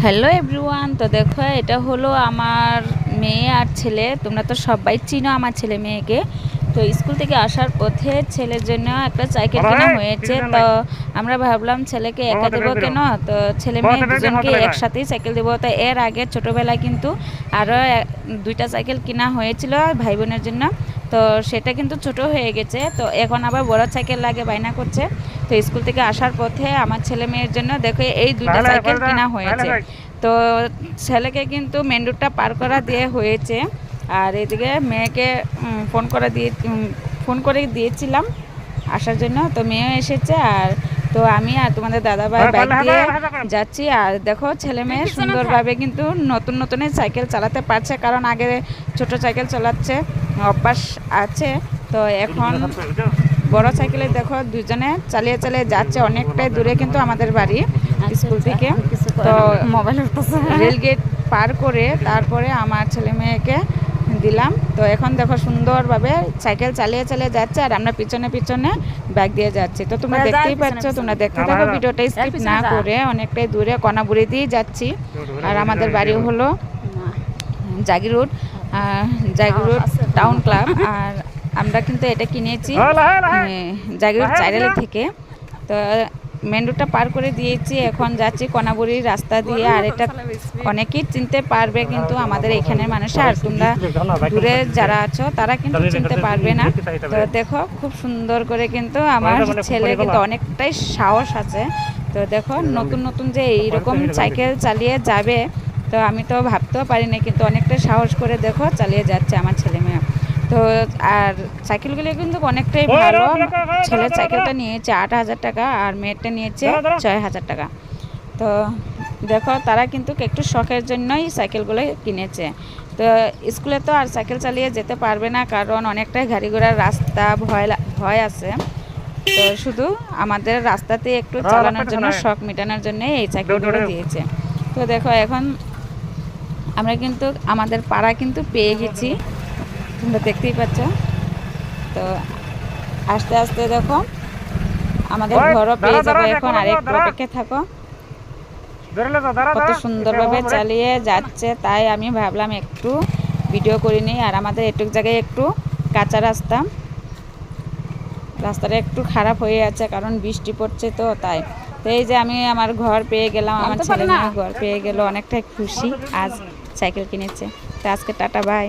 Hello everyone, তো দেখো এটা হলো আমার মেয়ে আর ছেলে। তোমরা তো সবাই চিনো আমার ছেলে মেয়েকে। তো স্কুল থেকে আসার পথে ছেলের জন্য একটা সাইকেল কেনা হয়েছে। তো আমরা ভাবলাম ছেলেকে একা দেবো কেন, তো ছেলে মেয়ে দুজনকে একসাথেই সাইকেল দেবো। তো এর আগে ছোটোবেলায় কিন্তু আরও দুইটা সাইকেল কেনা হয়েছিল ভাই বোনের জন্য। তো সেটা কিন্তু ছোট হয়ে গেছে, তো এখন আবার বড় সাইকেল লাগে বায়না করছে। তো স্কুল থেকে আসার পথে আমার ছেলে মেয়ের জন্য দেখো এই দুইটা সাইকেল কেনা হয়েছে। তো ছেলেকে কিন্তু মেন রোডটা পার করা দিয়ে হয়েছে, আর এদিকে মেয়েকে ফোন করে দিয়েছিলাম আসার জন্য। তো মেয়েও এসেছে, আর তো আমি আর তোমাদের দাদাভাই বাইক দিয়ে যাচ্ছি। আর দেখো ছেলে মেয়ে সুন্দরভাবে কিন্তু নতুন নতুনের সাইকেল চালাতে পারছে, কারণ আগে ছোট সাইকেল চালাচ্ছে অভ্যাস আছে। তো এখন বড় সাইকেলে দেখো দুজনে চালিয়ে চালিয়ে যাচ্ছে, অনেকটাই দূরে কিন্তু আমাদের বাড়ি স্কুল থেকে। তো রেলগেট পার করে তারপরে আমার ছেলে মেয়েকে দিলাম। তো এখন দেখো সুন্দরভাবে সাইকেল চালিয়ে চালিয়ে যাচ্ছে, আর আমরা পিছনে পিছনে ব্যাগ দিয়ে যাচ্ছি। তো তোমরা দেখতেই পাচ্ছ, তোমরা দেখতে থাকো ভিডিওটা স্কিপ না করে। অনেকটাই দূরে কনাবুড়ি দিয়ে যাচ্ছি, আর আমাদের বাড়ি হলো জাগিরোড টাউন ক্লাব। আর আমরা কিন্তু এটা কিনেছি জাগিরোড চাইরালি থেকে। তো মেন রোডটা পার করে দিয়েছি, এখন যাচ্ছি কনাবুড়ির রাস্তা দিয়ে। আর এটা অনেকেই চিনতে পারবে কিন্তু আমাদের এখানের মানুষ, আর তোমরা দূরে যারা আছো তারা কিন্তু চিনতে পারবে না। তো দেখো খুব সুন্দর করে কিন্তু আমার ছেলে কিন্তু অনেকটাই সাহস আছে। তো দেখো নতুন নতুন যে এইরকম সাইকেল চালিয়ে যাবে, তো আমি তো ভাবতেও পারিনি, কিন্তু অনেকটাই সাহস করে দেখো চালিয়ে যাচ্ছে আমার ছেলে মেয়ে। তো আর সাইকেলগুলি কিন্তু অনেকটাই ভালো। ছেলের সাইকেলটা নিয়েছে 8,000 টাকা, আর মেয়েরটা নিয়েছে 6,000 টাকা। তো দেখো তারা কিন্তু একটু শখের জন্যই সাইকেলগুলো কিনেছে। তো স্কুলে তো আর সাইকেল চালিয়ে যেতে পারবে না, কারণ অনেকটাই গাড়ি ঘোড়ার রাস্তা, ভয় আছে। তো শুধু আমাদের রাস্তাতে একটু চালানোর জন্য, শখ মেটানোর জন্য এই সাইকেলগুলো দিয়েছে। তো দেখো এখন আমরা কিন্তু আমাদের পাড়া কিন্তু পেয়ে গেছি, তোমরা দেখতেই পাচ্ছ। তো আস্তে আস্তে দেখো আমাদের ঘরও পেয়ে যাবো এখন, আর একটু অপেক্ষা থাকো। কত সুন্দরভাবে চালিয়ে যাচ্ছে, তাই আমি ভাবলাম একটু ভিডিও করে নিই। আর আমাদের এটুক জায়গায় একটু কাঁচা রাস্তাটা একটু খারাপ হয়ে আছে, কারণ বৃষ্টি পড়ছে তো তাই। তো এই যে আমি আমার ঘর পেয়ে গেলাম, আমার ছেলে মেয়ে ঘর পেয়ে গেল, অনেকটাই খুশি। আজ সাইকেল কিনেছে। তো আজকে টাটা বাই।